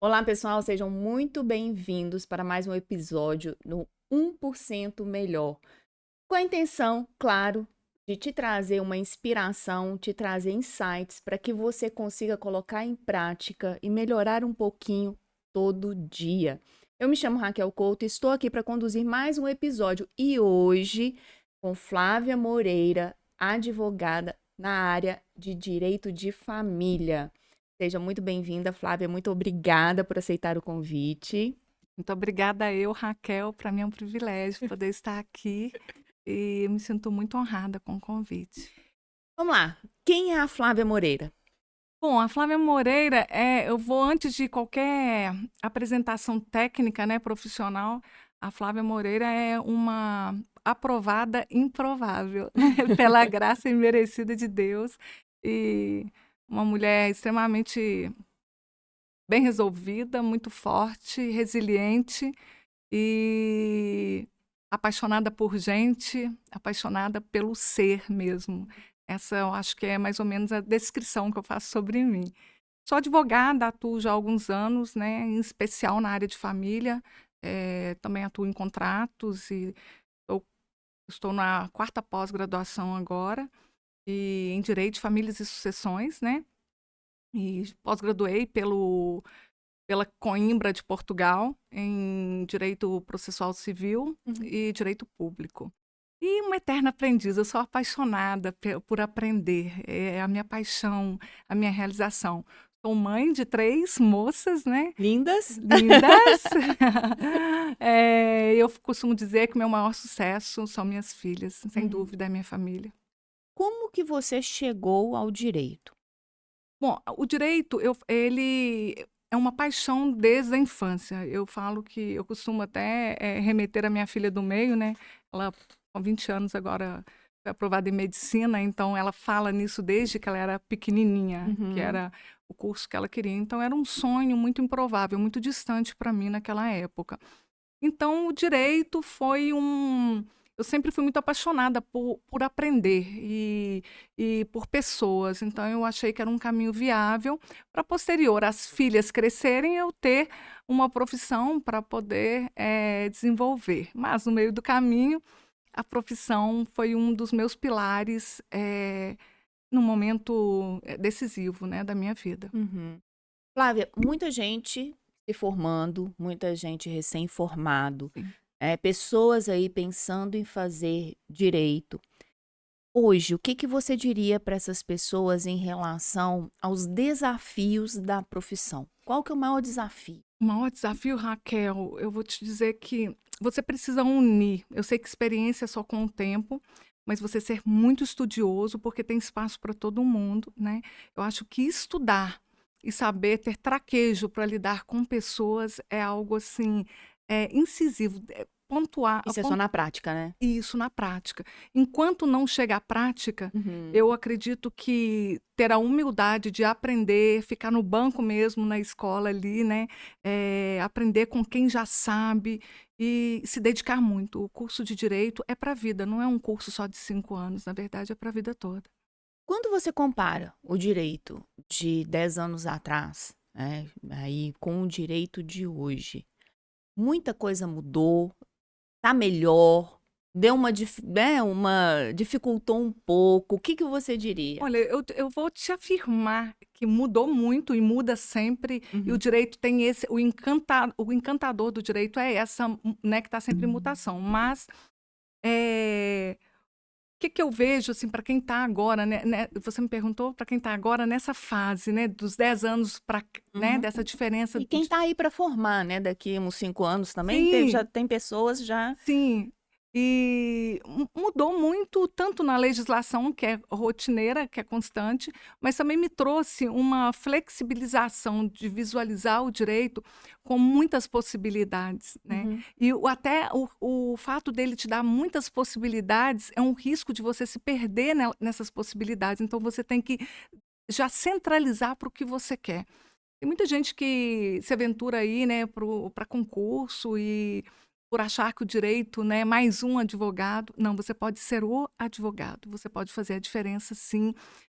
Olá, pessoal, sejam muito bem-vindos para mais um episódio no 1% Melhor. Com a intenção, claro, de te trazer uma inspiração, te trazer insights para que você consiga colocar em prática e melhorar um pouquinho todo dia. Eu me chamo Raquel Couto e estou aqui para conduzir mais um episódio e hoje com Flávia Moreira, advogada na área de direito de família. Seja muito bem-vinda, Flávia. Muito obrigada por aceitar o convite. Muito obrigada eu, Raquel. Para mim é um privilégio poder estar aqui e me sinto muito honrada com o convite. Vamos lá. Quem é a Flávia Moreira? Bom, a Flávia Moreira, eu vou antes de qualquer apresentação técnica, né, profissional, a Flávia Moreira é uma aprovada improvável, né, pela graça imerecida de Deus e uma mulher extremamente bem resolvida, muito forte, resiliente e apaixonada por gente, apaixonada pelo ser mesmo. Essa eu acho que é mais ou menos a descrição que eu faço sobre mim. Sou advogada, atuo já há alguns anos, né, em especial na área de família, também atuo em contratos e eu estou na 4ª pós-graduação agora, e em Direito de Famílias e Sucessões, né, e pós-graduei pela Coimbra de Portugal, em Direito Processual Civil Uhum. e Direito Público. E uma eterna aprendiz, eu sou apaixonada por aprender, é a minha paixão, a minha realização. Sou mãe de 3 moças, né, Lindas? lindas. Eu costumo dizer que meu maior sucesso são minhas filhas, sem Uhum. dúvida é minha família. Como que você chegou ao direito? Bom, o direito, ele é uma paixão desde a infância. Eu falo que eu costumo até remeter a minha filha do meio, né? Ela, com 20 anos agora, foi aprovada em medicina, então ela fala nisso desde que ela era pequenininha, que Uhum. era o curso que ela queria. Então era um sonho muito improvável, muito distante para mim naquela época. Então, o direito foi eu sempre fui muito apaixonada por aprender e por pessoas. Então, eu achei que era um caminho viável para posterior as filhas crescerem, eu ter uma profissão para poder desenvolver. Mas, no meio do caminho, a profissão foi um dos meus pilares num momento decisivo, né, da minha vida. Uhum. Flávia, muita gente se formando, muita gente recém-formado, Sim. pessoas aí pensando em fazer direito. Hoje, o que que você diria para essas pessoas em relação aos desafios da profissão? Qual que é o maior desafio? O maior desafio, Raquel, eu vou te dizer que você precisa unir. Eu sei que experiência é só com o tempo, mas você ser muito estudioso, porque tem espaço para todo mundo, né? Eu acho que estudar e saber ter traquejo para lidar com pessoas é algo assim, incisivo, pontuar, Isso é só na prática, né? isso na prática. Enquanto não chega à prática, Uhum. eu acredito que ter a humildade de aprender, ficar no banco mesmo, na escola ali, né, aprender com quem já sabe e se dedicar muito. O curso de direito é para a vida, não é um curso só de 5 anos, na verdade é para a vida toda. Quando você compara o direito de 10 anos atrás, né, aí com o direito de hoje, muita coisa mudou, tá melhor, deu uma dificultou um pouco. O que que você diria? Olha, eu vou te afirmar que mudou muito e muda sempre, e o Uhum. direito tem esse o encantador do direito é essa, né, que está sempre em mutação. Mas, o que que eu vejo, assim, para quem está agora, né, você me perguntou para quem está agora nessa fase, né, dos 10 anos para, né, Uhum. dessa diferença E quem de tá aí para formar, né, daqui uns 5 anos também, já sim. tem pessoas já. Sim, e mudou muito, tanto na legislação, que é rotineira, que é constante, mas também me trouxe uma flexibilização de visualizar o direito com muitas possibilidades, né. Uhum. E até o fato dele te dar muitas possibilidades é um risco de você se perder nessas possibilidades, então você tem que já centralizar para o que você quer. Tem muita gente que se aventura aí, né, para concurso e por achar que o direito, né, é mais um advogado. Não, você pode ser o advogado, você pode fazer a diferença sim,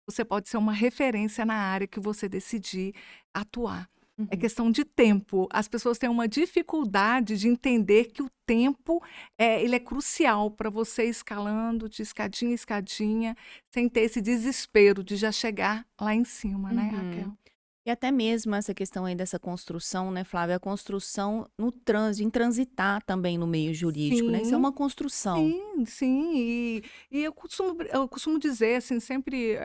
você pode ser uma referência na área que você decidir atuar. É Uhum. questão de tempo. As pessoas têm uma dificuldade de entender que o tempo, ele é crucial para você ir escalando de escadinha em escadinha, sem ter esse desespero de já chegar lá em cima, né, Uhum. Raquel? E até mesmo essa questão aí dessa construção, né, Flávia, a construção no trânsito, em transitar também no meio jurídico, né, isso é Sim. uma construção. Sim, sim. E eu costumo dizer, assim, sempre,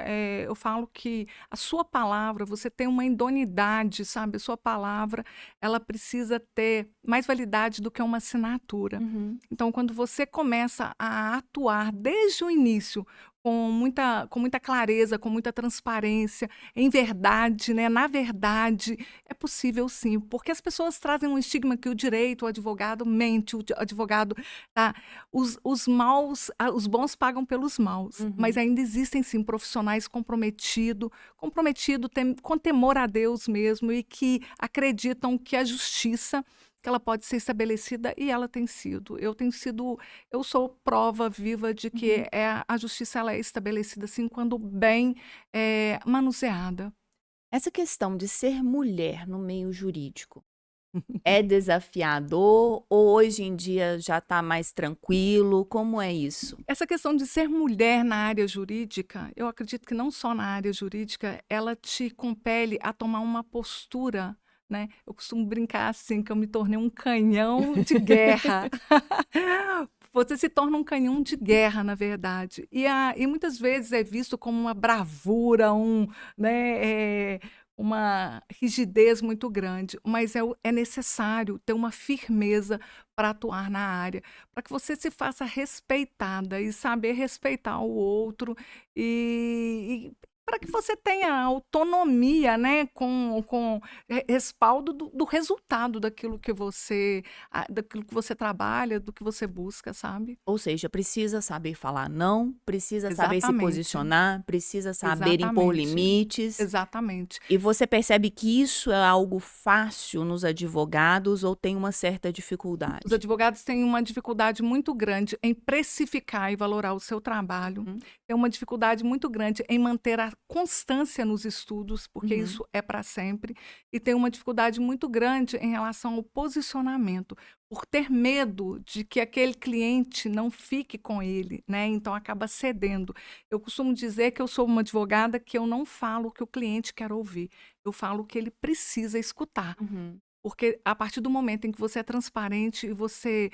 eu falo que a sua palavra, você tem uma idoneidade, sabe, a sua palavra, ela precisa ter mais validade do que uma assinatura. Uhum. Então, quando você começa a atuar desde o início com muita clareza, com muita transparência, em verdade, né, na verdade, é possível sim, porque as pessoas trazem um estigma que o direito, o advogado mente, o advogado tá os bons pagam pelos maus, mas Uhum. ainda existem sim profissionais comprometido com temor a Deus mesmo e que acreditam que a justiça, que ela pode ser estabelecida e ela tem sido. Eu sou prova viva de que Uhum. a justiça ela é estabelecida assim quando bem, manuseada. Essa questão de ser mulher no meio jurídico é desafiador ou hoje em dia já está mais tranquilo? Como é isso? Essa questão de ser mulher na área jurídica, eu acredito que não só na área jurídica, ela te compele a tomar uma postura, né. Eu costumo brincar, assim, que eu me tornei um canhão de guerra. Você se torna um canhão de guerra, na verdade. E muitas vezes é visto como uma bravura, uma rigidez muito grande, mas é necessário ter uma firmeza para atuar na área para que você se faça respeitada e saber respeitar o outro e para que você tenha autonomia, né, com respaldo do resultado daquilo que você trabalha, do que você busca, sabe. Ou seja, precisa saber falar não, precisa saber se Exatamente, posicionar, precisa saber impor exatamente, limites. exatamente. E você percebe que isso é algo fácil nos advogados ou tem uma certa Os dificuldade? advogados têm uma dificuldade muito grande em precificar e valorar o seu trabalho. Uhum. Tem uma dificuldade muito grande em manter a constância nos estudos, porque Uhum. isso é para sempre. E tem uma dificuldade muito grande em relação ao posicionamento, por ter medo de que aquele cliente não fique com ele, né? Então acaba cedendo. Eu costumo dizer que eu sou uma advogada que eu não falo o que o cliente quer ouvir, eu falo o que ele precisa escutar. Uhum. Porque a partir do momento em que você é transparente e você,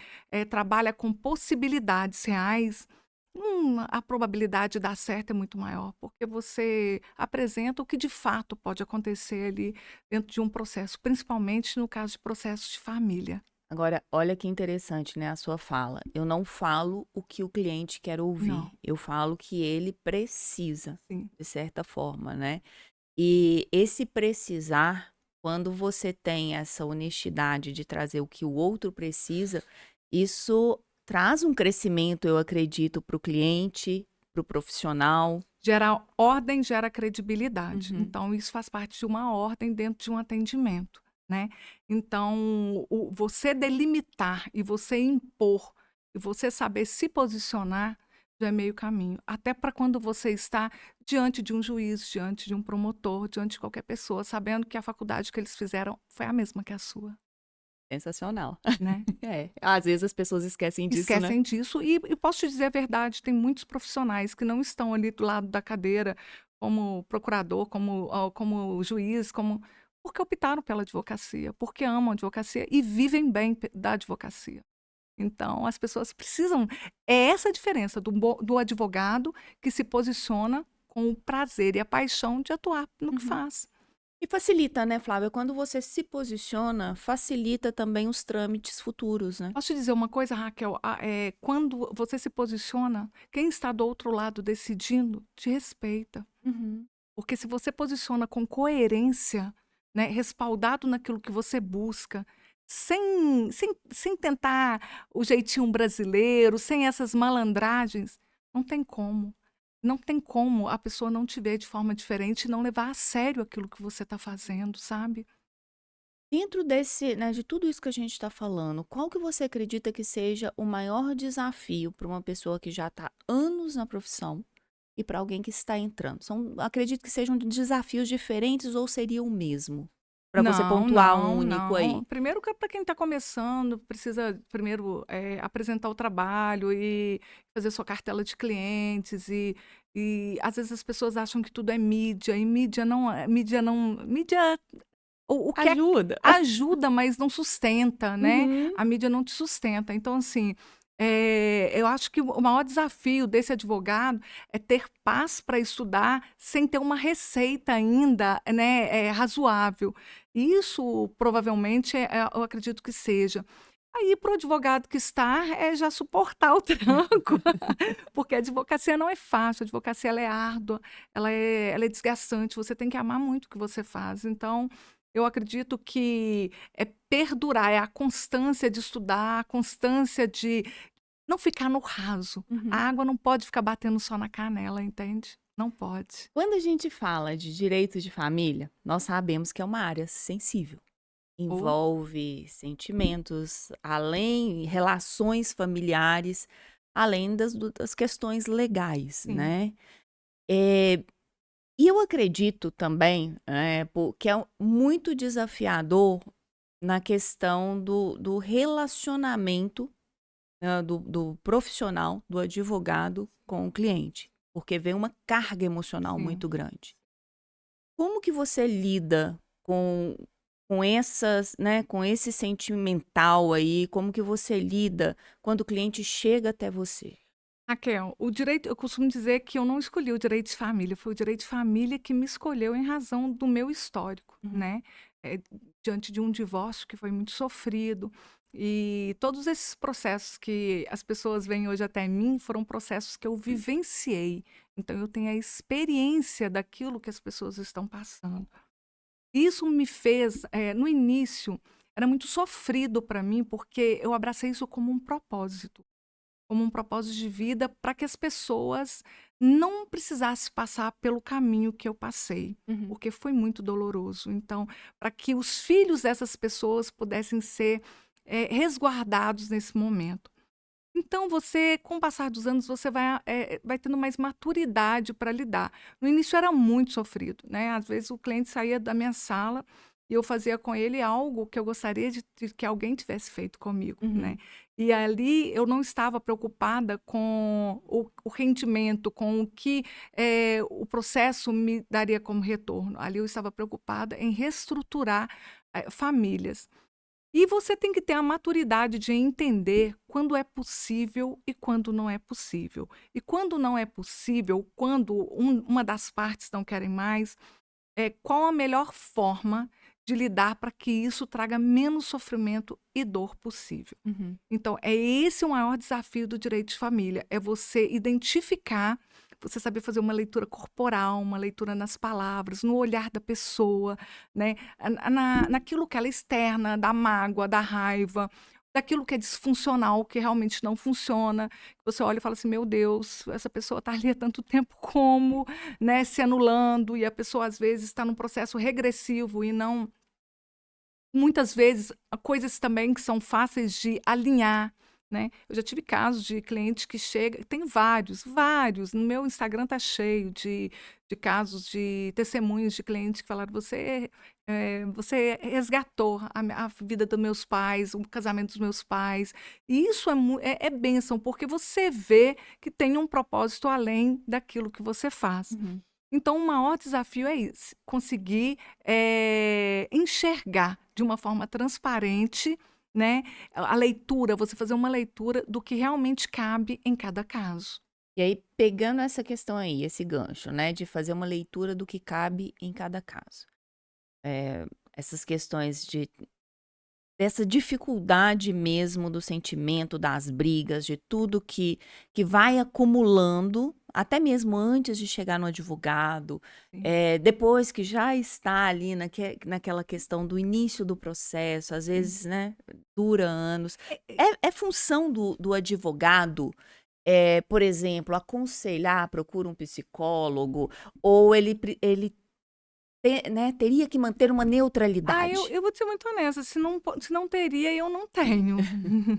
trabalha com possibilidades reais, a probabilidade de dar certo é muito maior, porque você apresenta o que de fato pode acontecer ali dentro de um processo, principalmente no caso de processos de família. Agora, olha que interessante, né, a sua fala. Eu não falo o que o cliente quer ouvir, Não, eu falo o que ele precisa, sim. de certa forma, né? E esse precisar, quando você tem essa honestidade de trazer o que o outro precisa, isso traz um crescimento, eu acredito, para o cliente, para o profissional. Gera ordem, gera credibilidade. Uhum. Então isso faz parte de uma ordem dentro de um atendimento, né. Então você delimitar e você impor, e você saber se posicionar, já é meio caminho. Até para quando você está diante de um juiz, diante de um promotor, diante de qualquer pessoa, sabendo que a faculdade que eles fizeram foi a mesma que a sua, Sensacional. né. É, às vezes as pessoas esquecem disso, né? Esquecem disso e posso te dizer a verdade, tem muitos profissionais que não estão ali do lado da cadeira como procurador, como juiz, porque optaram pela advocacia, porque amam a advocacia e vivem bem da advocacia. Então as pessoas precisam é essa a diferença do advogado que se posiciona com o prazer e a paixão de atuar no que Uhum. faz. E facilita, né, Flávia? Quando você se posiciona, facilita também os trâmites futuros, né? Posso te dizer uma coisa, Raquel? Quando você se posiciona, quem está do outro lado decidindo te respeita. Uhum. Porque se você posiciona com coerência, né, respaldado naquilo que você busca, sem tentar o jeitinho brasileiro, sem essas malandragens, não tem como. Não tem como a pessoa não te ver de forma diferente e não levar a sério aquilo que você está fazendo, sabe? Dentro desse, né, de tudo isso que a gente está falando, qual que você acredita que seja o maior desafio para uma pessoa que já está anos na profissão e para alguém que está entrando? Acredito que sejam desafios diferentes ou seria o mesmo para você Não, pontuar um não, único não. aí? Primeiro que para quem está começando, precisa primeiro apresentar o trabalho e fazer sua cartela de clientes e às vezes as pessoas acham que tudo é mídia e mídia o que é Ajuda. ajuda, mas não sustenta, né? Uhum. A mídia não te sustenta. Então, assim, eu acho que o maior desafio desse advogado é ter paz para estudar sem ter uma receita ainda, né, razoável. Isso provavelmente eu acredito que seja. Aí, para o advogado que está, é já suportar o tranco, porque a advocacia não é fácil, a advocacia ela é árdua, ela é desgastante, você tem que amar muito o que você faz. Então, eu acredito que é perdurar, é a constância de estudar, a constância de não ficar no raso. A Uhum. água não pode ficar batendo só na canela, entende? Não pode. Quando a gente fala de direito de família, nós sabemos que é uma área sensível. Ou Envolve sentimentos, além relações familiares, além das questões legais, sim, né. Eh, e eu acredito também, que é muito desafiador na questão do relacionamento, do profissional, do advogado com o cliente, porque vem uma carga emocional sim. muito grande. Como que você lida com essas, né, com esse sentimental aí, como que você lida quando o cliente chega até você? Raquel, o direito, eu costumo dizer que eu não escolhi o direito de família, foi o direito de família que me escolheu em razão do meu histórico, Uhum. né? Eh, Diante de um divórcio que foi muito sofrido. E todos esses processos que as pessoas vêm hoje até mim foram processos que eu vivenciei. Então, eu tenho a experiência daquilo que as pessoas estão passando. Isso me fez, no início, era muito sofrido para mim, porque eu abracei isso como um propósito de vida para que as pessoas não precisassem passar pelo caminho que eu passei, Uhum. porque foi muito doloroso. Então, para que os filhos dessas pessoas pudessem ser resguardados nesse momento. Então, você, com o passar dos anos, você vai tendo mais maturidade para lidar. No início era muito sofrido, né? Às vezes o cliente saía da minha sala e eu fazia com ele algo que eu gostaria de que alguém tivesse feito comigo, né? Uhum. E ali eu não estava preocupada com o rendimento, com o que o processo me daria como retorno. Ali eu estava preocupada em reestruturar famílias. E você tem que ter a maturidade de entender quando é possível e quando não é possível. E quando não é possível, quando uma das partes não querem mais, qual a melhor forma de lidar para que isso traga menos sofrimento e dor possível. Uhum. Então, é esse o maior desafio do direito de família, é você identificar, você saber fazer uma leitura corporal, uma leitura nas palavras, no olhar da pessoa, né, naquilo que ela externa, da mágoa, da raiva, daquilo que é disfuncional, que realmente não funciona. Você olha e fala assim: "Meu Deus, essa pessoa está ali há tanto tempo como?", né, se anulando, e a pessoa às vezes está num processo regressivo e não. Muitas vezes, coisas também que são fáceis de alinhar, né. Eu já tive casos de cliente que chega, tem vários, vários, no meu Instagram tá cheio de casos de testemunhos de clientes que falaram: "Você resgatou a vida dos meus pais, o casamento dos meus pais". E isso é bênção, porque você vê que tem um propósito além daquilo que você faz. Uhum. Então, o maior desafio é esse, conseguir, enxergar de uma forma transparente, né, a leitura, você fazer uma leitura do que realmente cabe em cada caso. E aí, pegando essa questão aí, esse gancho, né, de fazer uma leitura do que cabe em cada caso. Essas questões dessa dificuldade mesmo do sentimento, das brigas, de tudo que vai acumulando, até mesmo antes de chegar no advogado, Sim. depois que já está ali naquela questão do início do processo, às Sim. vezes, né, dura anos. É é É função do advogado, por exemplo, aconselhar, procura um psicólogo, ou ele né, teria que manter uma eu neutralidade? eu vou te ser muito honesta, se não teria, eu não tenho,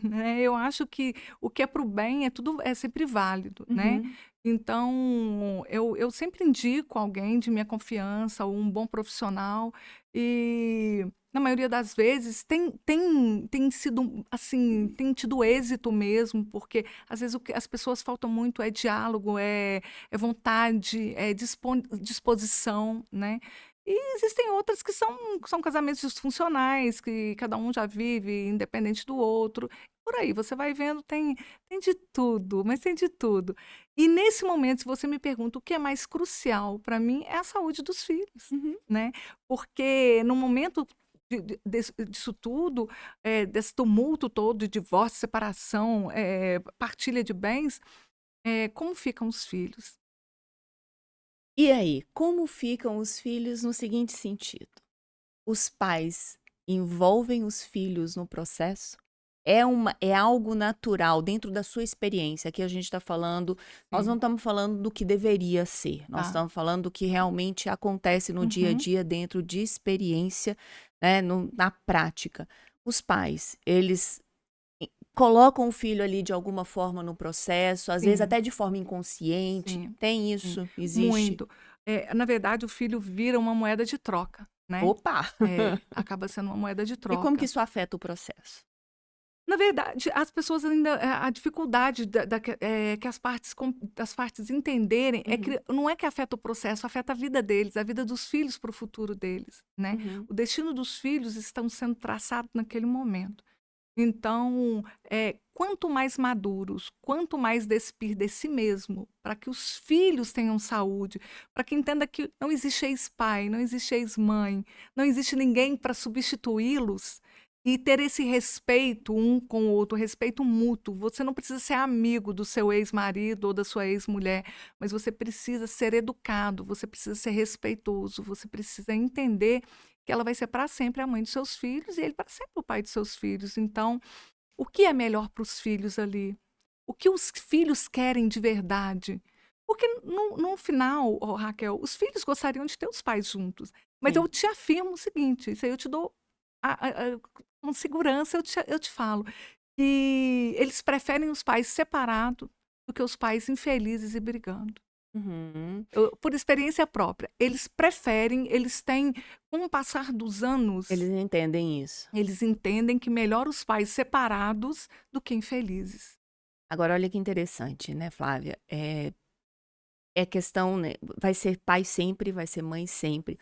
né. Eu acho que o que é para o bem é sempre válido, né. Uhum. Então, eu sempre indico alguém de minha confiança ou um bom profissional, E na maioria das vezes tem sido assim, tem tido êxito mesmo, porque às vezes o que as pessoas faltam muito é diálogo, é vontade, é disposição, né? E existem outras que são casamentos disfuncionais, que cada um já vive independente do outro. Por aí, você vai vendo, tem de tudo, mas tem de tudo. E nesse momento, se você me pergunta o que é mais crucial para mim, é a saúde dos filhos, Uhum. né? Porque no momento disso tudo, desse tumulto todo de divórcio, separação, partilha de bens, como ficam os filhos? E aí, como ficam os filhos no seguinte sentido? Os pais envolvem os filhos no processo? É algo natural dentro da sua experiência, aqui a gente está falando, nós não Sim, estamos falando do que deveria ser, nós tá. estamos falando do que realmente acontece no dia a Uhum, dia dentro de experiência, né, na prática. Os pais, eles colocam o filho ali de alguma forma no processo, às vezes sim, até de forma inconsciente. sim, Tem sim. isso? Existe? Muito. Na verdade, o filho vira uma moeda de troca, né? Opa! Acaba sendo uma moeda de E como que troca. isso afeta o processo? Na verdade, as pessoas ainda a dificuldade que das partes entenderem é Uhum, que não é que afeta o processo, afeta a vida deles, a vida dos filhos para o futuro deles, né. uhum, O destino dos filhos estão sendo traçado naquele momento. Então, quanto mais maduros, quanto mais despir de si mesmo, para que os filhos tenham saúde, para que entenda que não existe ex-pai, não existe ex-mãe, não existe ninguém para substituí-los, e ter esse respeito um com o outro, respeito mútuo. Você não precisa ser amigo do seu ex-marido ou da sua ex-mulher, mas você precisa ser educado, você precisa ser respeitoso, você precisa entender que ela vai ser para sempre a mãe dos seus filhos e ele para sempre o pai dos seus filhos. Então, o que é melhor para os filhos ali? O que os filhos querem de verdade? Porque no final, ô, Raquel, os filhos gostariam de ter os pais juntos. Mas eu sim. te afirmo o seguinte: isso aí eu te dou com segurança, eu te falo, que eles preferem os pais separados do que os pais infelizes e brigando. Uhum. Por experiência própria, eles preferem, eles têm, com o passar dos anos, Eles entendem isso. eles entendem que melhor os pais separados do que infelizes. Agora olha que interessante, né, Flávia, é questão, né, vai ser pai sempre, vai ser mãe sempre.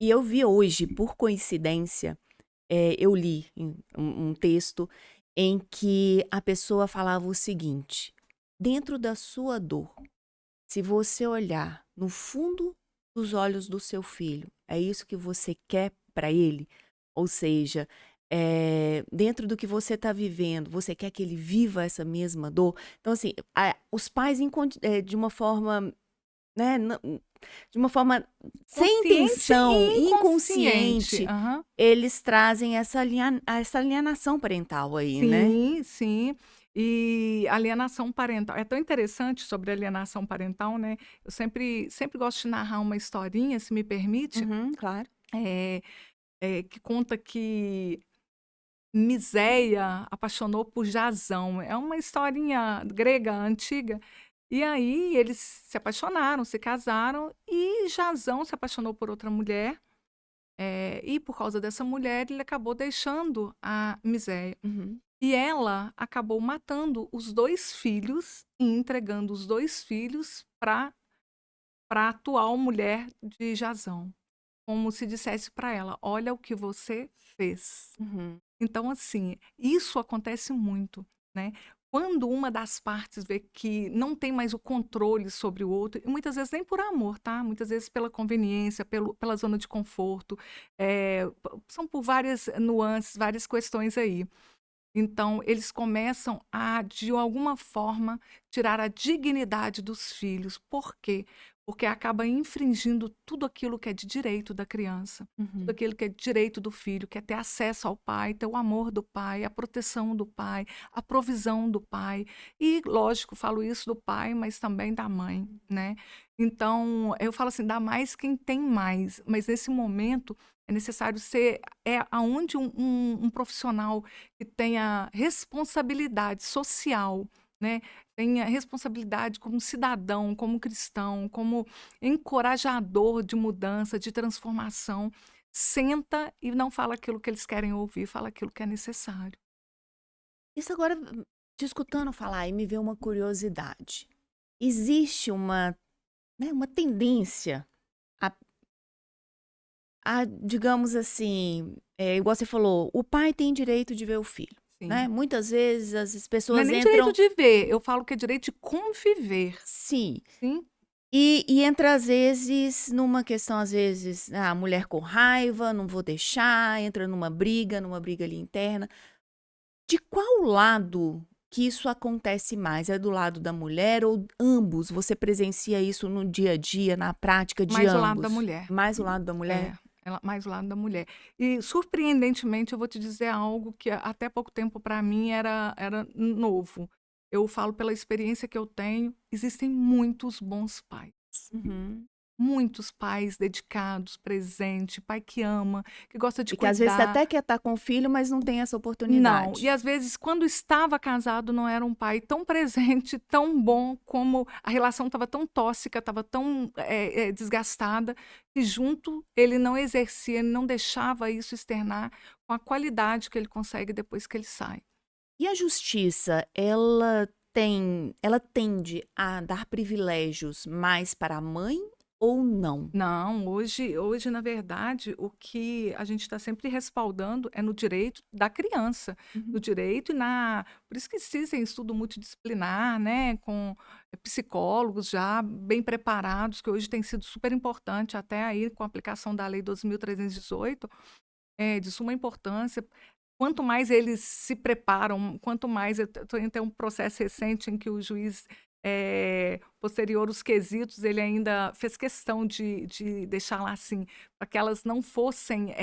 E eu vi hoje, por coincidência, eu li um texto em que a pessoa falava o seguinte: "Dentro da sua dor, se você olhar no fundo dos olhos do seu filho, é isso que você quer para ele? Ou seja, dentro do que você está vivendo, você quer que ele viva essa mesma dor?" Então, assim, os pais, de uma forma, né, de uma forma sem Consciente intenção, e inconsciente. inconsciente, Aham. eles trazem essa alienação parental aí, né? Sim, sim. E alienação parental. É tão interessante sobre alienação parental, né? Eu sempre gosto de narrar uma historinha, se me permite, Uhum, claro. eh, que conta que Miséia apaixonou por Jasão. É uma historinha grega antiga. E aí eles se apaixonaram, se casaram e Jasão se apaixonou por outra mulher. E por causa dessa mulher ele acabou deixando a Miséia. Uhum, E ela acabou matando os 2 filhos e entregando os 2 filhos para a atual mulher de Jasão, como se dissesse para ela: "Olha o que você fez". uhum. Então, assim, isso acontece muito, né? Quando uma das partes vê que não tem mais o controle sobre o outro, e muitas vezes nem por amor, tá? Muitas vezes pela conveniência, pela zona de conforto, são por várias nuances, várias questões aí. Então, eles começam a, de alguma forma, tirar a dignidade dos filhos. Por quê? Porque acaba infringindo tudo aquilo que é de direito da criança, tudo Uhum. aquilo que é de direito do filho, que é ter acesso ao pai, ter o amor do pai, a proteção do pai, a provisão do pai. E, lógico, falo isso do pai, mas também da mãe, né? Então, eu falo assim, dá mais quem tem mais, mas nesse momento é necessário ser, aonde um profissional que tenha responsabilidade social, né, tenha responsabilidade como cidadão, como cristão, como encorajador de mudança, de transformação. senta e não fala aquilo que eles querem ouvir, fala aquilo que é necessário. Isso agora, te escutando falar aí, me veio uma curiosidade. Existe uma, né, uma tendência a, digamos assim, igual você falou, o pai tem direito de ver o filho, né? Sim. Muitas vezes as Não é pessoas nem direito entram, de ver, eu falo que é direito de conviver. sim, Sim. e entra às vezes numa questão, às vezes, a mulher com raiva, não vou deixar, entra numa briga ali interna. De qual lado que isso acontece mais? É do lado da mulher ou ambos? Você presencia isso no dia a dia, na prática de Mais o lado da ambos? mulher. Mais o lado da mulher? É, mais o lado da mulher. E, surpreendentemente, eu vou te dizer algo que até pouco tempo para mim era novo. Eu falo pela experiência que eu tenho, existem muitos bons pais. Uhum. Muitos pais dedicados, presente, pai que ama, que gosta de E que às vezes você cuidar. até quer estar com o filho, mas não tem essa Não, e oportunidade. às vezes quando estava casado não era um pai tão presente, tão bom, como a relação estava tão tóxica, estava tão desgastada, que junto ele não exercia, ele não deixava isso externar com a qualidade que ele consegue depois que ele sai. E a justiça, ela tende a dar privilégios mais para a mãe ou não? Não, hoje, na verdade, o que a gente está sempre respaldando é no direito da criança, Uhum. no direito e na. Por isso que existem estudo multidisciplinar, né, com psicólogos já bem preparados, que hoje tem sido super importante, até aí com a aplicação da Lei 12.318, é de suma importância. Quanto mais eles se preparam, quanto mais. Tem um processo recente em que o juiz, posterior os quesitos, ele ainda fez questão de deixar lá assim, para que elas não fossem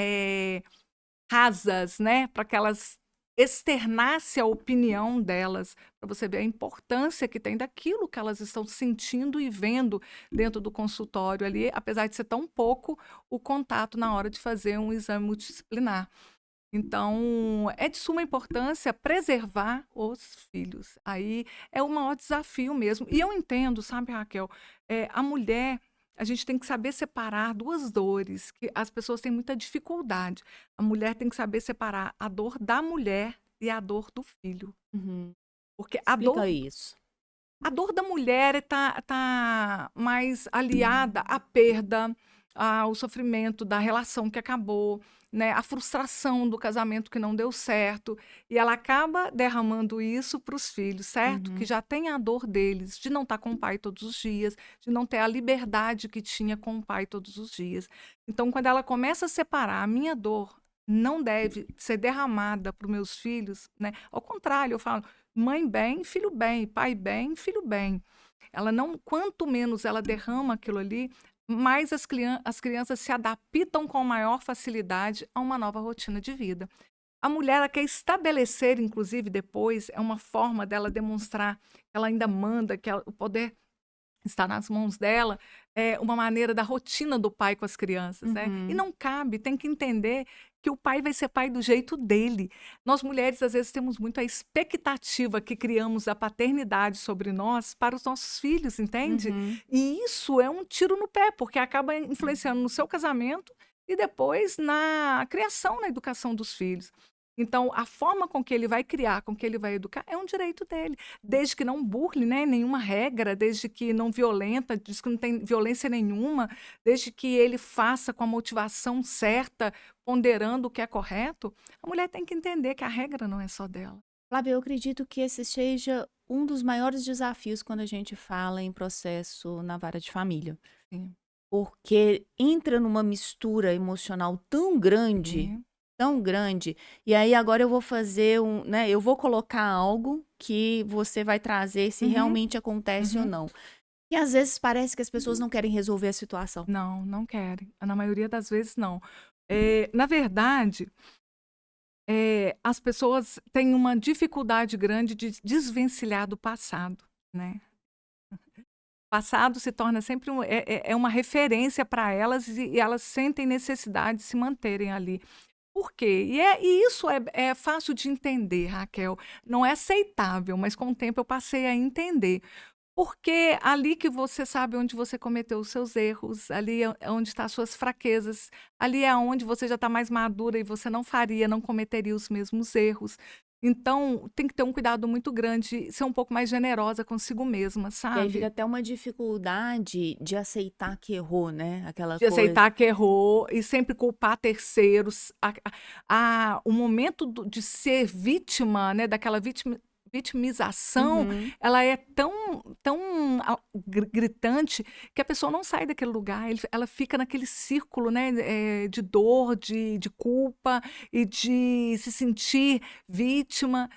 rasas, né? Para que elas externassem a opinião delas, para você ver a importância que tem daquilo que elas estão sentindo e vendo dentro do consultório ali, apesar de ser tão pouco o contato na hora de fazer um exame multidisciplinar. Então, é de suma importância preservar os filhos. Aí é o maior desafio mesmo. E eu entendo, sabe, Raquel, a mulher, a gente tem que saber separar duas dores, que as pessoas têm muita dificuldade. A mulher tem que saber separar a dor da mulher e a dor do filho. Uhum. Porque Explica isso. a dor da mulher tá mais aliada à perda, ao sofrimento da relação que acabou, né, a frustração do casamento que não deu certo, e ela acaba derramando isso para os filhos, certo? Que Uhum. já tem a dor deles de não estar com o pai todos os dias, de não ter a liberdade que tinha com o pai todos os dias. Então, quando ela começa a separar, a minha dor não deve ser derramada para os meus filhos, né? Ao contrário, eu falo, mãe bem, filho bem, pai bem, filho bem. Ela não, quanto menos ela derrama aquilo ali, mais as crianças se adaptam com maior facilidade a uma nova rotina de vida. A mulher ela quer estabelecer, inclusive depois, é uma forma dela demonstrar que ela ainda manda, que o poder está nas mãos dela, é uma maneira da rotina do pai com as crianças, né? E Uhum. não cabe, tem que entender que o pai vai ser pai do jeito dele. Nós mulheres, às vezes, temos muito a expectativa que criamos da paternidade sobre nós para os nossos filhos, entende? Uhum. E isso é um tiro no pé, porque acaba influenciando no seu casamento e depois na criação, na educação dos filhos. Então, a forma com que ele vai criar, com que ele vai educar, é um direito dele, desde que não burle, né, nenhuma regra, desde que não violenta, desde que não tem violência nenhuma, desde que ele faça com a motivação certa, ponderando o que é correto, a mulher tem que entender que a regra não é só dela. Flávia, eu acredito que esse seja um dos maiores desafios quando a gente fala em processo na vara de família. Sim, Porque entra numa mistura emocional sim. tão grande, e aí agora eu vou fazer né, eu vou colocar algo que você vai trazer se Uhum, realmente acontece ou uhum. não. E às vezes parece que as pessoas não querem resolver a situação. Não, não querem. Na maioria das vezes, não. Na verdade, as pessoas têm uma dificuldade grande de desvencilhar do passado, né? Passado se torna sempre é uma referência para elas e elas sentem necessidade de se manterem ali. Por quê? E isso é fácil de entender, Raquel. Não é aceitável, mas com o tempo eu passei a entender. Porque ali que você sabe onde você cometeu os seus erros, ali é onde está as suas fraquezas, ali é onde você já está mais madura e você não faria, não cometeria os mesmos erros. Então, tem que ter um cuidado muito grande, ser um pouco mais generosa consigo mesma, E aí fica sabe? até uma dificuldade de aceitar que errou, né? Aquela De coisa. aceitar que errou e sempre culpar terceiros. O momento de ser vítima, né, daquela vitimização, Uhum. ela é tão gritante que a pessoa não sai daquele lugar. Ela fica naquele círculo, né, de dor, de culpa e de se sentir vítima.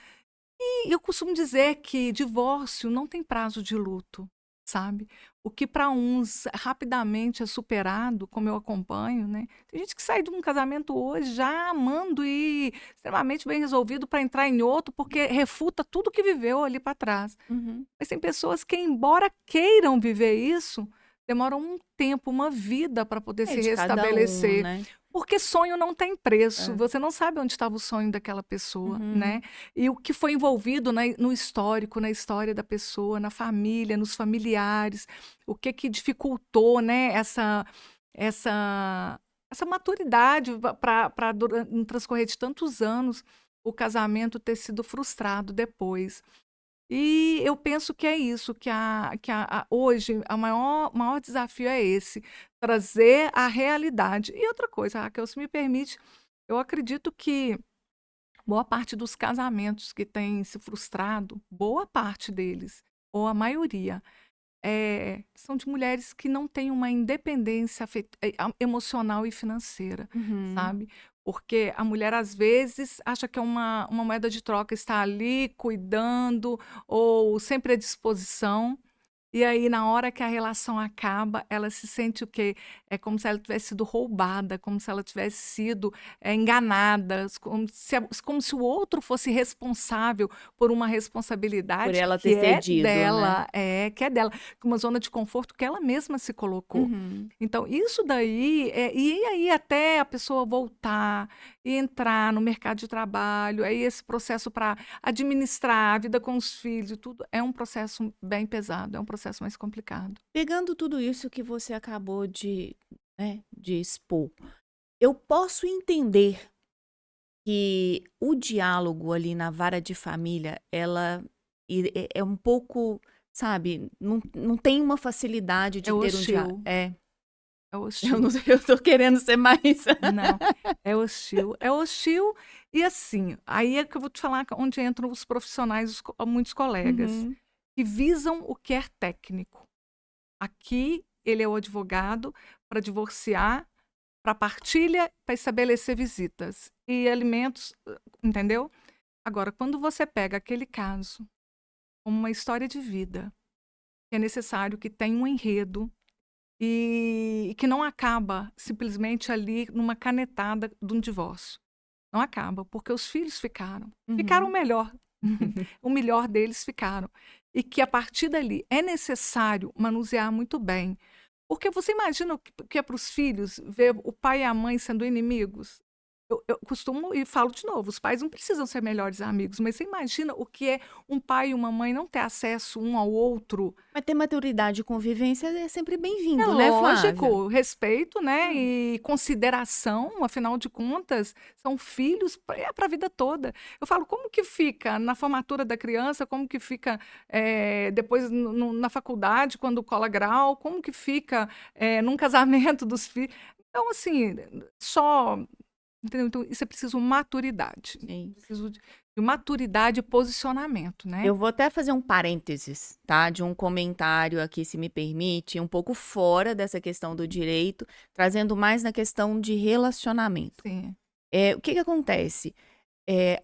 E eu costumo dizer que divórcio não tem prazo de luto, sabe. O que para uns rapidamente é superado, como eu acompanho, né, tem gente que sai de um casamento hoje já amando e extremamente bem resolvido para entrar em outro, porque refuta tudo que viveu ali para trás. Uhum. Mas tem pessoas que, embora queiram viver isso, demoram um tempo, uma vida para poder É se de cada um, restabelecer. né? Porque sonho não tem preço, É. você não sabe onde estava o sonho daquela pessoa, né. Uhum. E o que foi envolvido no histórico, na história da pessoa, na família, nos familiares, o que dificultou, né, essa essa maturidade para no transcorrer de tantos anos, o casamento ter sido frustrado depois. E eu penso que é isso, que hoje o maior desafio é esse, trazer a realidade. E outra coisa, Raquel, se me permite, eu acredito que boa parte dos casamentos que têm se frustrado, boa parte deles, ou a maioria, são de mulheres que não têm uma independência emocional e financeira, Uhum. sabe? Porque a mulher, às vezes, acha que é uma moeda de troca, está ali cuidando ou sempre à disposição. E aí, na hora que a relação acaba, ela se sente o quê? É como se ela tivesse sido roubada, como se ela tivesse sido, enganada, como se o outro fosse responsável por uma Por responsabilidade ela ter que é cedido, né? dela, que é dela, uma zona de conforto que ela mesma se colocou. Uhum. Então, isso daí, e aí até a pessoa voltar e entrar no mercado de trabalho, aí esse processo para administrar a vida com os filhos e tudo, é um processo bem pesado, é um processo mais complicado. Pegando tudo isso que você acabou de, né, de expor, eu posso entender que o diálogo ali na vara de família, ela é um pouco, sabe, não tem uma facilidade É de ter um hostil, diálogo. é Eu hostil. não sei, eu tô querendo ser mais. Não, é hostil e assim, aí é que eu vou te falar onde entram os profissionais, muitos colegas, Uhum. que visam o que é técnico. Aqui ele é o advogado para divorciar, para partilha, para estabelecer visitas e alimentos, entendeu? Agora, quando você pega aquele caso como uma história de vida, que é necessário que tenha um enredo e que não acaba simplesmente ali numa canetada de um divórcio. Não acaba, porque os filhos ficaram. Ficaram Uhum. melhor. O melhor deles ficaram. E que a partir dali é necessário manusear muito bem. Porque você imagina o que é para os filhos ver o pai e a mãe sendo inimigos? Eu costumo e falo de novo, os pais não precisam ser melhores amigos, mas você imagina o que é um pai e uma mãe não ter acesso um ao outro. Mas ter maturidade e convivência é sempre É bem-vindo, né, Flávia? lógico, respeito, né, Hum. e consideração, afinal de contas, são filhos para a vida toda. Eu falo, como que fica na formatura da criança, como que fica, depois na faculdade, quando cola grau, como que fica, num casamento dos filhos. Então, assim, só entendeu? Então isso é preciso maturidade, Sim. preciso de maturidade e posicionamento, né. Eu vou até fazer um parênteses, tá, de um comentário aqui, se me permite, um pouco fora dessa questão do direito, trazendo mais na questão de relacionamento. Sim. O que que acontece? Eh,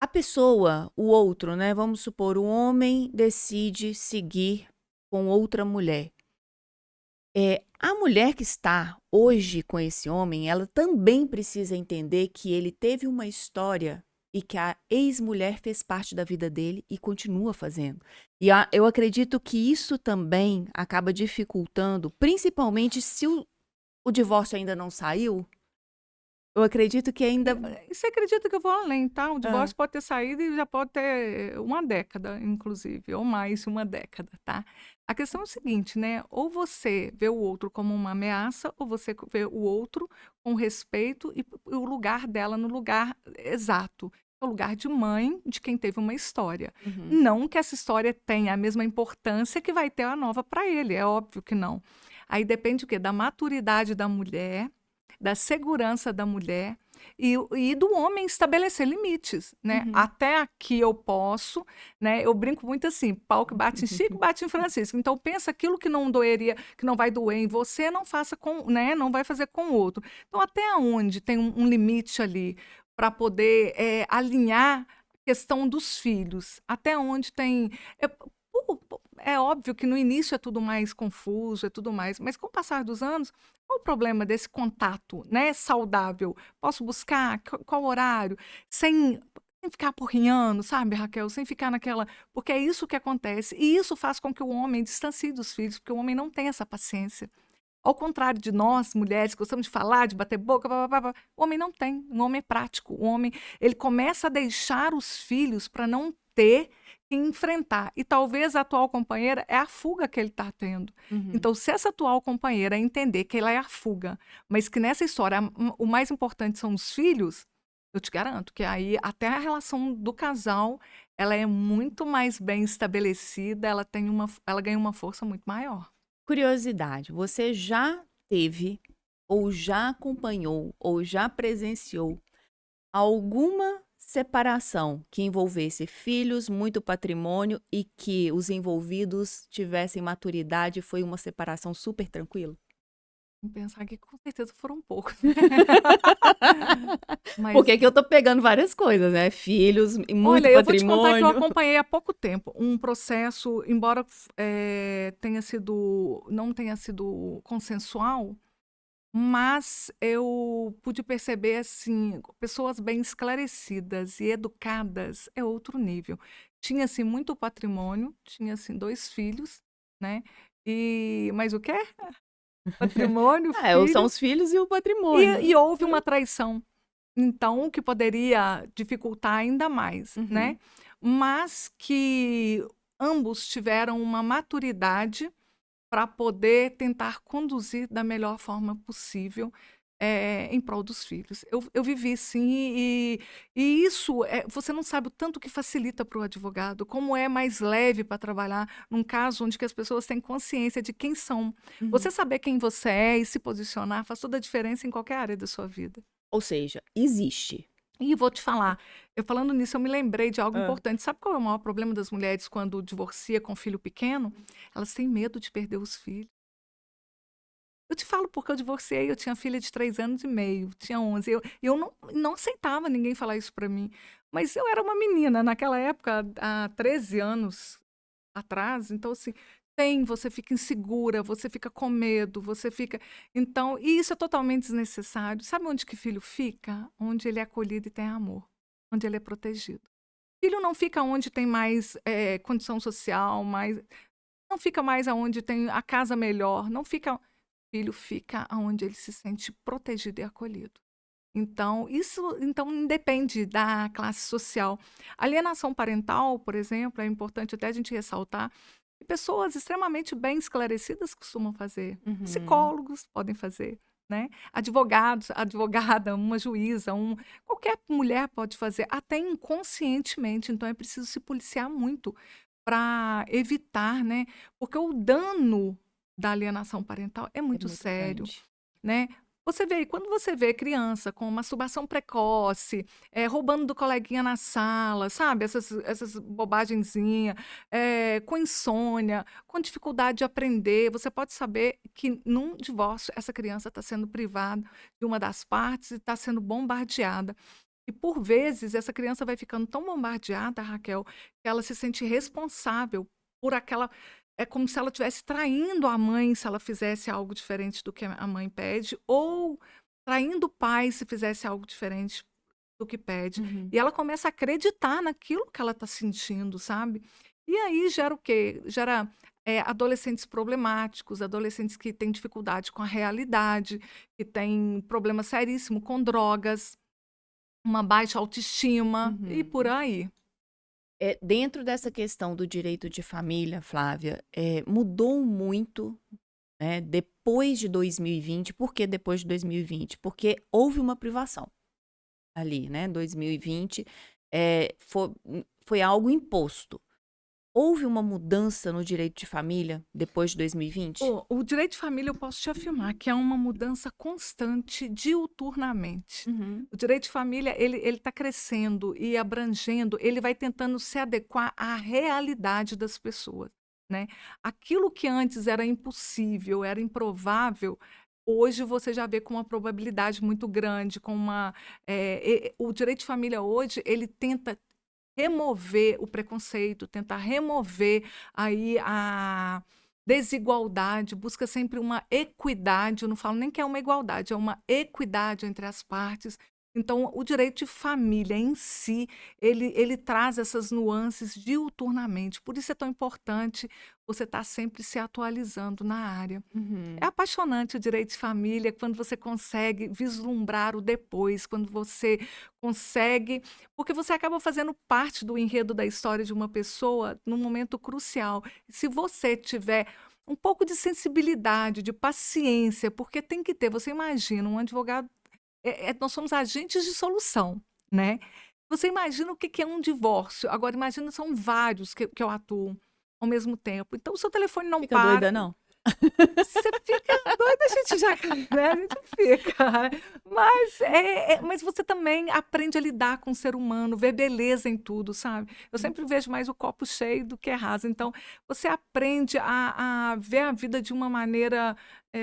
a pessoa, o outro, né, vamos supor, o homem decide seguir com outra mulher. A mulher que está hoje com esse homem, ela também precisa entender que ele teve uma história e que a ex-mulher fez parte da vida dele e continua fazendo. E eu acredito que isso também acaba dificultando, principalmente se o divórcio ainda não saiu, Eu acredito que ainda. E você acredita que eu vou além, tá? O Ah, divórcio pode ter saído e já pode ter uma década, inclusive, ou mais de uma década, tá? A questão é o seguinte, né? Ou você vê o outro como uma ameaça, ou você vê o outro com respeito e o lugar dela no lugar exato. O lugar de mãe de quem teve uma história. uhum, Não que essa história tenha a mesma importância que vai ter a nova para ele, é óbvio que não. Aí depende o quê? Da maturidade da mulher, da segurança da mulher e do homem estabelecer limites, né? uhum. Até aqui eu posso, né? Eu brinco muito assim, pau que bate em Chico, bate em Francisco. Então pensa aquilo que não doeria, que não vai doer em você, não faça com, né? Não vai fazer com o outro. Então até onde tem um limite ali para poder alinhar a questão dos filhos? Até onde tem é óbvio que no início é tudo mais confuso, é tudo mais, mas com o passar dos anos, qual o problema desse contato, né, saudável? Posso buscar? Qual horário? Sem ficar apurrinhando, sabe, Raquel? Sem ficar naquela. Porque é isso que acontece. E isso faz com que o homem distancie dos filhos, porque o homem não tem essa paciência. Ao contrário de nós, mulheres, que gostamos de falar, de bater boca, pá, pá, pá, pá, o homem não tem. O homem é prático. O homem, ele começa a deixar os filhos para não ter que enfrentar. E talvez a atual companheira é a fuga que ele está tendo. Uhum. Então, se essa atual companheira entender que ela é a fuga, mas que nessa história o mais importante são os filhos, eu te garanto que aí até a relação do casal ela é muito mais bem estabelecida, ela ganha uma força muito maior. Curiosidade, você já teve, ou já acompanhou, ou já presenciou alguma separação que envolvesse filhos, muito patrimônio e que os envolvidos tivessem maturidade e foi uma separação super tranquila? Vamos pensar que com certeza foram poucos. Porque Mas, aqui eu tô pegando várias coisas, né? Filhos e muito olha, eu vou te contar que eu patrimônio. acompanhei há pouco tempo um processo, embora não tenha sido consensual, mas eu pude perceber, assim, pessoas bem esclarecidas e educadas é outro nível. Tinha, assim, muito patrimônio, tinha, assim, 2 filhos, né, mas o quê? Patrimônio, É, são filho, os filhos e o e patrimônio. houve uma traição. Então, o que poderia dificultar ainda mais, né, Uhum, mas que ambos tiveram uma maturidade para poder tentar conduzir da melhor forma possível, em prol dos filhos. Eu vivi sim, e isso, você não sabe o tanto que facilita para o advogado, como é mais leve para trabalhar num caso onde que as pessoas têm consciência de quem são. uhum. Você saber quem você é e se posicionar faz toda a diferença em qualquer área da sua vida. Ou seja, existe. E vou te falar, eu falando nisso, eu me lembrei de algo Hã. importante. Sabe qual é o maior problema das mulheres quando divorcia com filho pequeno? Elas têm medo de perder os filhos. Eu te falo porque eu divorciei, eu tinha filha de 3 anos e meio, tinha 11. Eu não aceitava ninguém falar isso pra mim. Mas eu era uma menina naquela época, há 13 anos atrás, então assim, você fica insegura, você fica com medo, você fica. Então, e isso é totalmente desnecessário. Sabe onde que filho fica? Onde ele é acolhido e tem amor, onde ele é protegido. Filho não fica onde tem mais condição social, não fica mais aonde tem a casa melhor, não fica. Filho fica aonde ele se sente protegido e acolhido. Então, isso então independe da classe social. Alienação parental, por exemplo, é importante até a gente ressaltar, que pessoas extremamente bem esclarecidas costumam fazer. Uhum. Psicólogos podem fazer, né? Advogados, advogada, uma juíza, qualquer mulher pode fazer, até inconscientemente. Então, é preciso se policiar muito para evitar, né? Porque o dano da alienação parental é É muito muito sério, grande. né? Quando você vê criança com masturbação precoce, roubando do coleguinha na sala, sabe? Essas bobagenzinhas, com insônia, com dificuldade de aprender, você pode saber que num divórcio essa criança está sendo privada de uma das partes e está sendo bombardeada. E por vezes essa criança vai ficando tão bombardeada, Raquel, que ela se sente responsável por aquela. É como se ela estivesse traindo a mãe se ela fizesse algo diferente do que a mãe pede, ou traindo o pai se fizesse algo diferente do que pede. Uhum. E ela começa a acreditar naquilo que ela está sentindo, sabe? E aí gera o quê? Gera adolescentes problemáticos, adolescentes que têm dificuldade com a realidade, que têm problema seríssimo com drogas, uma baixa autoestima e por Uhum. aí. Dentro dessa questão do direito de família, Flávia, mudou muito, né, depois de 2020. Por que depois de 2020? Porque houve uma privação ali, né? 2020 foi algo imposto. Houve uma mudança no direito de família depois de 2020? O direito de família, eu posso te afirmar que é uma mudança constante, diuturnamente. Uhum. O direito de família, ele está crescendo e abrangendo, ele vai tentando se adequar à realidade das pessoas, né? Aquilo que antes era impossível, era improvável, hoje você já vê com uma probabilidade muito grande, com uma... o direito de família hoje, ele tenta remover o preconceito, tentar remover aí a desigualdade, busca sempre uma equidade, eu não falo nem que é uma igualdade, é uma equidade entre as partes. Então, o direito de família em si, ele traz essas nuances diuturnamente. Por isso é tão importante você estar sempre se atualizando na área. É Uhum. apaixonante o direito de família quando você consegue vislumbrar o depois, quando você consegue, porque você acaba fazendo parte do enredo da história de uma pessoa num momento crucial. Se você tiver um pouco de sensibilidade, de paciência, porque tem que ter, você imagina, um advogado, nós somos agentes de solução, né? Você imagina o que que é um divórcio. Agora, imagina, são vários que eu atuo ao mesmo tempo. Então, o seu telefone não Fica para. doida, não? Você fica doida, a gente já, né, a gente fica. Mas, mas você também aprende a lidar com o ser humano, ver beleza em tudo, sabe? Eu sempre vejo mais o copo cheio do que raso. Então, você aprende a ver a vida de uma maneira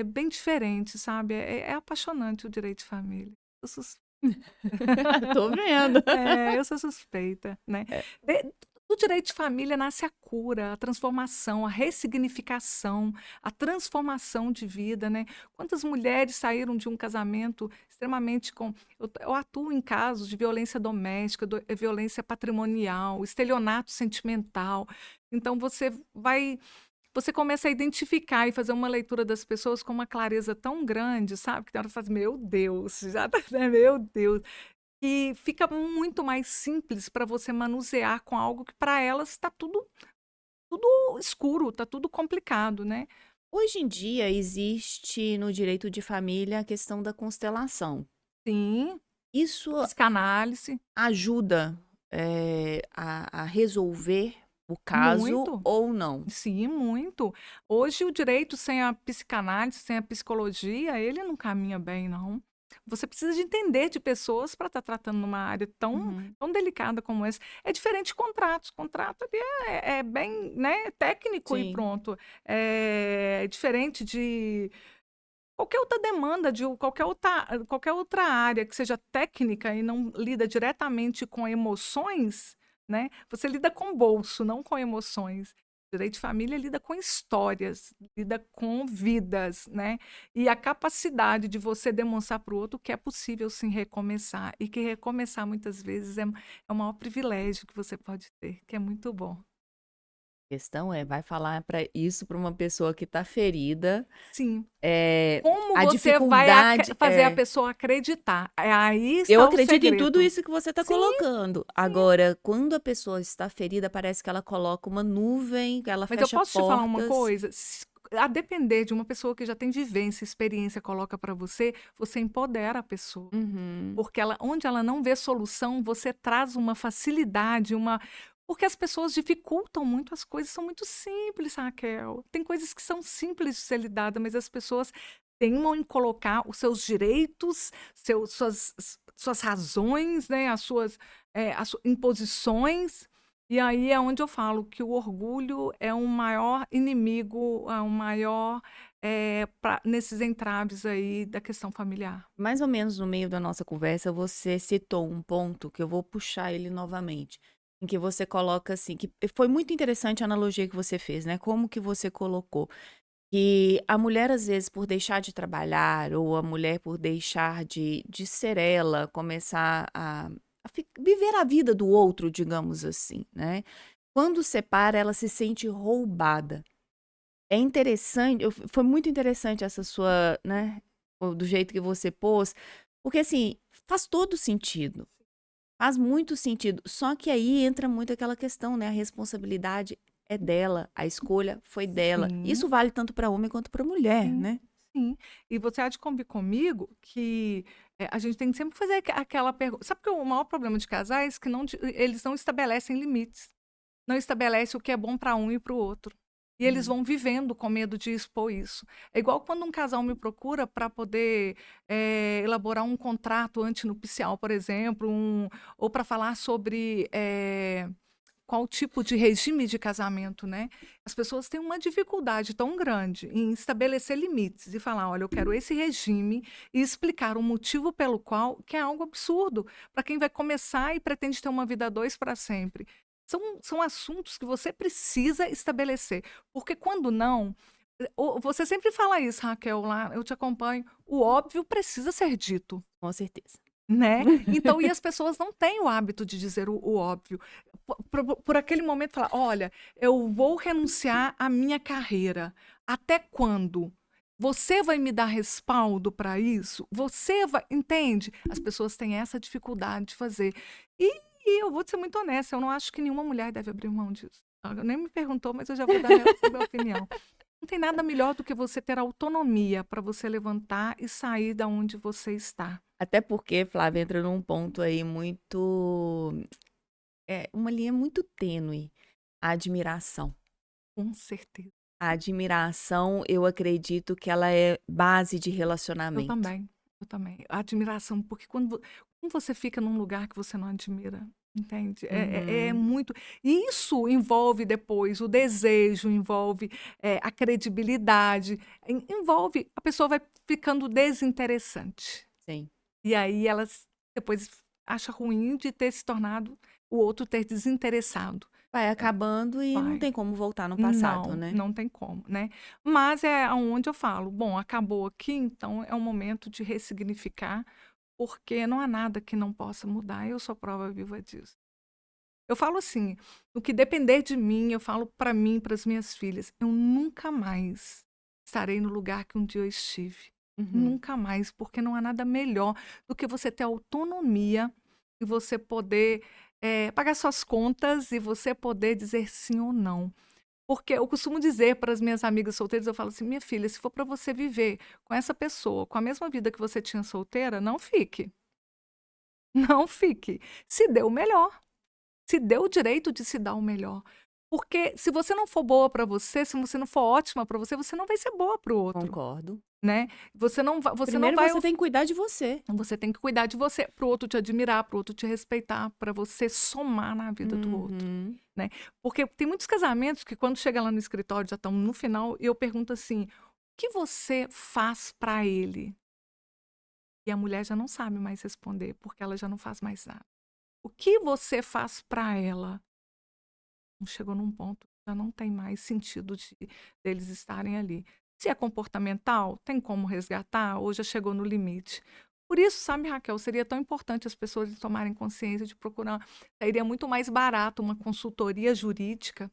bem diferente, sabe? É apaixonante o direito de família. Eu sou Tô vendo. eu sou suspeita, né. É. Do direito de família nasce a cura, a transformação, a ressignificação, a transformação de vida, né. Quantas mulheres saíram de um casamento extremamente com eu atuo em casos de violência doméstica, violência patrimonial, estelionato sentimental. Então você começa a identificar e fazer uma leitura das pessoas com uma clareza tão grande, sabe, que tem hora que você fala: "Meu Deus, já tá, né, meu Deus". E fica muito mais simples para você manusear com algo que para elas está tudo escuro, está tudo complicado, né. Hoje em dia existe no direito de família a questão da constelação. Sim, Isso psicanálise, ajuda, a resolver o caso muito. ou não? Sim, muito. Hoje o direito sem a psicanálise, sem a psicologia, ele não caminha bem não. Você precisa de entender de pessoas para estar tratando numa área Uhum. tão delicada como essa. É diferente de contratos, contrato ali é bem, né, técnico e Sim. pronto. É diferente de qualquer outra demanda, de qualquer outra área que seja técnica e não lida diretamente com emoções, né, você lida com bolso, não com emoções. Direito de família lida com histórias, lida com vidas, né, e a capacidade de você demonstrar para o outro que é possível sim recomeçar, e que recomeçar muitas vezes é o maior privilégio que você pode ter, que é muito bom. A questão vai falar para isso para uma pessoa que está ferida, Sim. eh, Como a você vai dificuldade fazer a pessoa acreditar? Aí eu está o acredito em tudo segredo. isso que você está Sim, colocando. sim. Agora, quando a pessoa está ferida, parece que ela coloca uma nuvem, que ela Mas eu fecha posso te falar uma portas. coisa? A depender de uma pessoa que já tem vivência, experiência, coloca para você, você empodera a pessoa. Uhum. Porque onde ela não vê solução, você traz uma facilidade, porque as pessoas dificultam muito as coisas, são muito simples, Raquel. Tem coisas que são simples de ser lidada, mas as pessoas teimam em colocar os seus direitos, suas razões, né, as imposições. E aí é onde eu falo que o orgulho é um maior inimigo, é um maior, nesses entraves aí da questão familiar. Mais ou menos no meio da nossa conversa, você citou um ponto que eu vou puxar ele novamente, em que você coloca assim, que foi muito interessante a analogia que você fez, né? Como que você colocou que a mulher, às vezes, por deixar de trabalhar, ou a mulher por deixar de ser ela, começar a viver a vida do outro, digamos assim, né? Quando separa, ela se sente roubada. É interessante, foi muito interessante essa sua, né, do jeito que você pôs, porque assim, faz todo sentido. Faz muito sentido. Só que aí entra muito aquela questão, né? A responsabilidade é dela, a escolha foi dela. Sim, Isso vale tanto para homem quanto para mulher, sim, né? sim. E você há de convir comigo que, a gente tem que sempre fazer aquela pergunta, sabe que o maior problema de casais é que eles não estabelecem limites, não estabelece o que é bom para um e para o outro. E eles Uhum. vão vivendo com medo de expor isso. É igual quando um casal me procura para poder, elaborar um contrato antinupcial, por exemplo, ou para falar sobre, qual tipo de regime de casamento, né? As pessoas têm uma dificuldade tão grande em estabelecer limites e falar: olha, eu quero esse regime, e explicar o motivo pelo qual, que é algo absurdo para quem vai começar e pretende ter uma vida a dois para sempre. São assuntos que você precisa estabelecer, porque quando não. Você sempre fala isso, Raquel, lá, eu te acompanho. O óbvio precisa ser dito. Com certeza. Né? Então, e as pessoas não têm o hábito de dizer o óbvio. Por aquele momento, falar: olha, eu vou renunciar à minha carreira. Até quando? Você vai me dar respaldo para isso? Você vai. Entende? As pessoas têm essa dificuldade de fazer. E eu vou te ser muito honesta, eu não acho que nenhuma mulher deve abrir mão disso. Nem me perguntou, mas eu já vou dar minha opinião. Não tem nada melhor do que você ter autonomia para você levantar e sair da onde você está. Até porque, Flávia, entra num ponto aí muito. É uma linha muito tênue. A admiração. Com certeza. A admiração, eu acredito que ela é base de Eu relacionamento. também, eu também. A admiração, porque quando você fica num lugar que você não admira, entende? É Uhum. muito. E isso envolve depois o desejo, envolve, a credibilidade, envolve. A pessoa vai ficando desinteressante. Sim. E aí ela depois acha ruim de ter se tornado, o outro ter desinteressado. Vai acabando e não Vai. tem como voltar no passado, Não, né? não tem como, né. Mas é aonde eu falo: "Bom, acabou aqui, então é um momento de ressignificar, porque não há nada que não possa mudar, eu sou prova viva disso". Eu falo assim: "No que depender de mim", eu falo para mim, para as minhas filhas: "Eu nunca mais estarei no lugar que um dia eu estive. Uhum. Nunca mais, porque não há nada melhor do que você ter autonomia e você poder, pagar suas contas e você poder dizer sim ou não". Porque eu costumo dizer para as minhas amigas solteiras, eu falo assim: "Minha filha, se for para você viver com essa pessoa, com a mesma vida que você tinha solteira, não fique, não fique. Se dê o melhor, se dê o direito de se dar o melhor. Porque se você não for boa para você, se você não for ótima para você, você não vai ser boa para o outro, Concordo. né. Você não Primeiro vai você tem que cuidar de você. você tem que cuidar de você, para o outro te admirar, para o outro te respeitar, para você somar na vida do outro, Uhum. né. Porque tem muitos casamentos que quando chega lá no escritório, já estão no final, e eu pergunto assim: "O que você faz para ele?". E a mulher já não sabe mais responder, porque ela já não faz mais nada. "O que você faz para ela?". Chegou num ponto que já não tem mais sentido deles estarem ali. Se é comportamental, tem como resgatar ou já chegou no limite? Por isso, sabe, Raquel, seria tão importante as pessoas tomarem consciência de procurar. Sairia muito mais barato uma consultoria jurídica,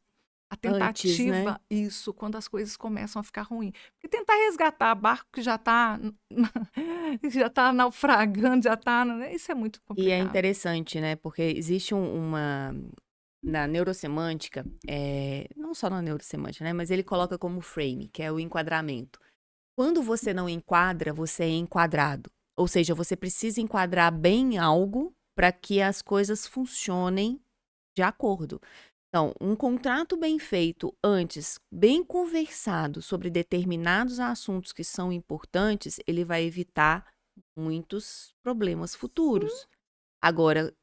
a Antes, né? tentativa, isso, quando as coisas começam a ficar ruim. Porque tentar resgatar barco que já está já tá naufragando, já está. Isso é muito E é complicado. interessante, né? Porque existe uma. Na neurosemântica, não só na neurosemântica, né? Mas ele coloca como frame, que é o enquadramento. Quando você não enquadra, você é enquadrado. Ou seja, você precisa enquadrar bem algo para que as coisas funcionem de acordo. Então, um contrato bem feito antes, bem conversado sobre determinados assuntos que são importantes, ele vai evitar muitos problemas Sim. futuros. Agora,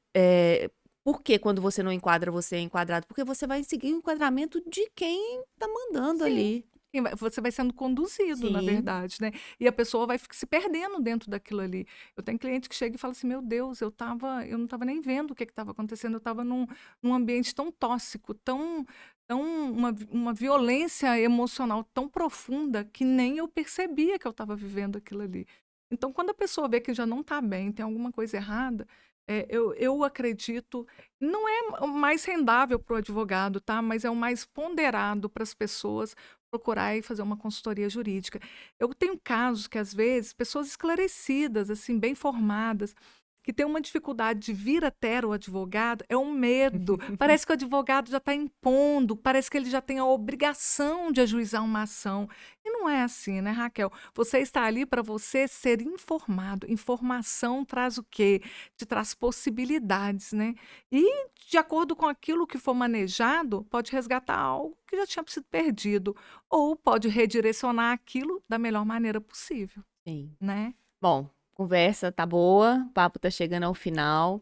por que quando você não enquadra, você é enquadrado? Porque você vai seguir o enquadramento de quem tá mandando Sim. ali. Você vai sendo conduzido, na Sim. verdade, né, e a pessoa vai se perdendo dentro daquilo ali. Eu tenho cliente que chega e fala assim: "Meu Deus, eu não estava nem vendo o que estava acontecendo, eu estava num ambiente tão tóxico, tão uma violência emocional tão profunda que nem eu percebia que eu estava vivendo aquilo ali". Então, quando a pessoa vê que já não está bem, tem alguma coisa errada, eu acredito, não é o mais rendável para o advogado, tá, mas é o mais ponderado para as pessoas procurar e fazer uma consultoria jurídica. Eu tenho casos que, às vezes, pessoas esclarecidas, assim, bem formadas, que têm uma dificuldade de vir até o advogado, é um medo. Parece que o advogado já está impondo, parece que ele já tem a obrigação de ajuizar uma ação. E não é assim, né, Raquel? Você está ali para você ser informado. Informação traz o quê? Te traz possibilidades, né? E, de acordo com aquilo que for manejado, pode resgatar algo que já tinha sido perdido, ou pode redirecionar aquilo da melhor maneira possível, Sim. né? Bom, conversa tá boa, o papo tá chegando ao final.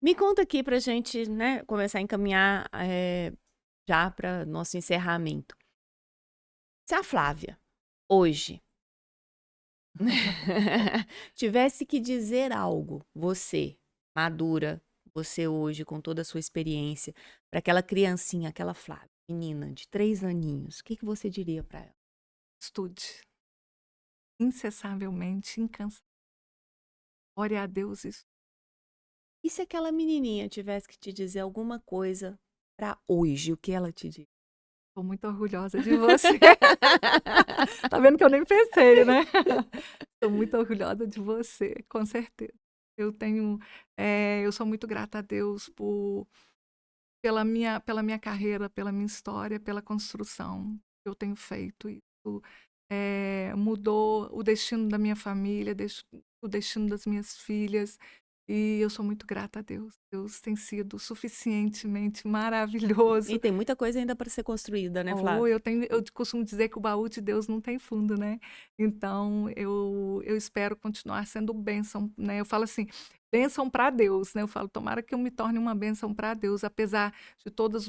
Me conta aqui pra gente, né, começar a encaminhar já para nosso encerramento. Se a Flávia, hoje, tivesse que dizer algo, você, madura, você hoje, com toda a sua experiência, para aquela criancinha, aquela Flávia, menina de 3 aninhos, o que que você diria para ela? Estude incessavelmente, incansavelmente. Ore a Deus isso. E se aquela menininha tivesse que te dizer alguma coisa para hoje, o que ela te diz? Estou muito orgulhosa de você. Tá vendo que eu nem pensei, né? Estou muito orgulhosa de você, com certeza. Eu sou muito grata a Deus pela minha carreira, pela minha história, pela construção que eu tenho feito. Isso mudou o destino da minha família, o destino das minhas filhas. E eu sou muito grata a Deus. Deus tem sido suficientemente maravilhoso. E tem muita coisa ainda para ser construída, né, Flávia? Eu costumo dizer que o baú de Deus não tem fundo, né? Então, eu espero continuar sendo bênção, né? Eu falo assim, bênção para Deus, né? Eu falo, tomara que eu me torne uma bênção para Deus, apesar de todas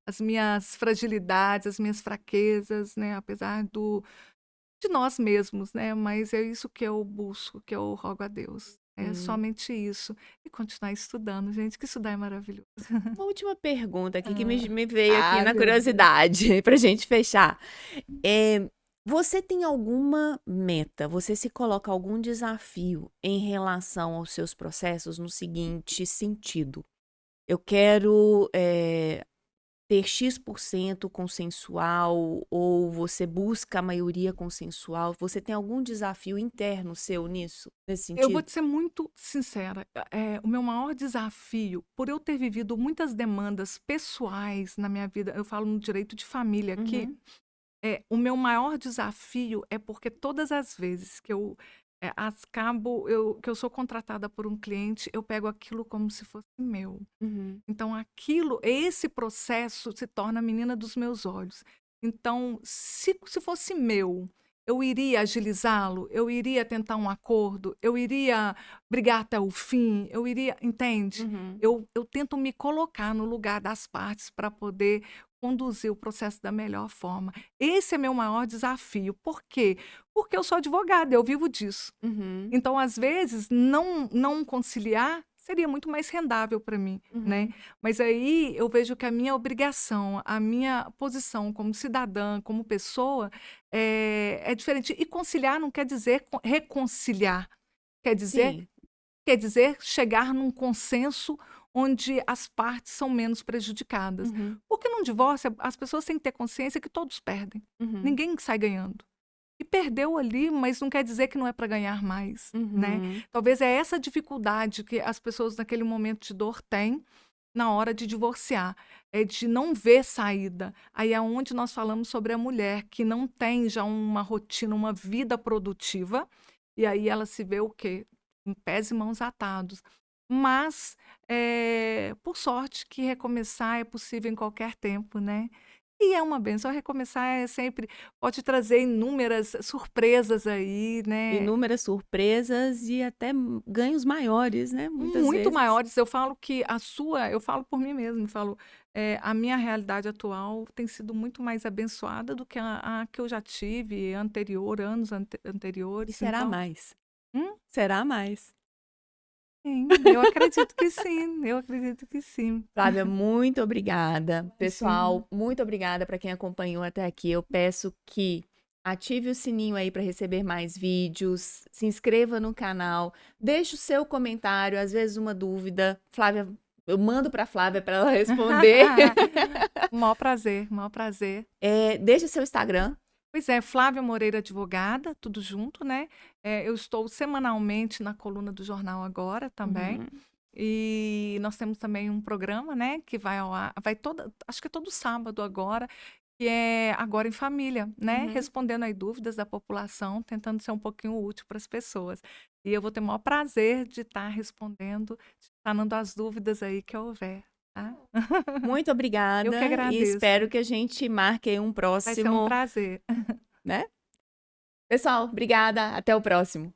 as minhas fragilidades, as minhas fraquezas, né? Apesar de nós mesmos, né? Mas é isso que eu busco, que eu rogo a Deus. É somente isso. E continuar estudando, gente, que estudar é maravilhoso. Uma última pergunta aqui que me veio aqui Ai, na meu Deus. curiosidade, pra gente fechar. Você tem alguma meta? Você se coloca algum desafio em relação aos seus processos no seguinte sentido? Eu quero ter X% consensual, ou você busca a maioria consensual? Você tem algum desafio interno seu nisso, nesse Eu vou sentido? te ser muito sincera, o meu maior desafio, por eu ter vivido muitas demandas pessoais na minha vida, eu falo no direito de família aqui, Uhum. o meu maior desafio é porque todas as vezes que que eu sou contratada por um cliente, eu pego aquilo como se fosse meu. Uhum. Então esse processo se torna a menina dos meus olhos. Então, se fosse meu, eu iria agilizá-lo, eu iria tentar um acordo, eu iria brigar até o fim, entende? Uhum. Eu tento me colocar no lugar das partes para poder conduzir o processo da melhor forma. Esse é meu maior desafio. Por quê? Porque eu sou advogada, eu vivo disso. Uhum. Então, às vezes, não conciliar seria muito mais rendável para mim, né? Uhum. Mas aí eu vejo que a minha obrigação, a minha posição como cidadã, como pessoa, é diferente. E conciliar não quer dizer reconciliar, quer dizer, Sim. quer dizer chegar num consenso onde as partes são menos prejudicadas. Uhum. Porque num divórcio, as pessoas têm que ter consciência que todos perdem. Uhum. Ninguém sai ganhando. E perdeu ali, mas não quer dizer que não é para ganhar mais, né? Uhum. Talvez é essa dificuldade que as pessoas naquele momento de dor têm na hora de divorciar, é de não ver saída. Aí é onde nós falamos sobre a mulher que não tem já uma rotina, uma vida produtiva, e aí ela se vê o quê? Em pés e mãos atados. Mas, por sorte, que recomeçar é possível em qualquer tempo, né? E é uma benção. Recomeçar pode trazer inúmeras surpresas aí, né? Inúmeras surpresas e até ganhos maiores, né? Muitas Muito vezes. maiores. Eu falo por mim mesma, a minha realidade atual tem sido muito mais abençoada do que a que eu já tive anos E anteriores. será Então, mais. hum, Será mais. sim, eu acredito que sim, eu acredito que sim. Flávia, muito obrigada. Imagina. Pessoal, muito obrigada para quem acompanhou até aqui. Eu peço que ative o sininho aí para receber mais vídeos, se inscreva no canal, deixe o seu comentário, às vezes uma dúvida. Flávia, eu mando para Flávia para ela responder. O maior prazer, o maior prazer. Deixa seu Instagram. Pois é, Flávia Moreira Advogada, tudo junto, né? Eu estou semanalmente na coluna do Jornal Agora também. Uhum. E nós temos também um programa, né, que vai ao ar, acho que é todo sábado agora, que é Agora em Família, né? Uhum. Respondendo aí dúvidas da população, tentando ser um pouquinho útil para as pessoas. E eu vou ter o maior prazer de estar respondendo, de estar dando as dúvidas aí que houver, tá? Muito Eu que obrigada e agradeço. espero que a gente marque aí um Vai ser um próximo, prazer. né? Pessoal, obrigada. Até o próximo.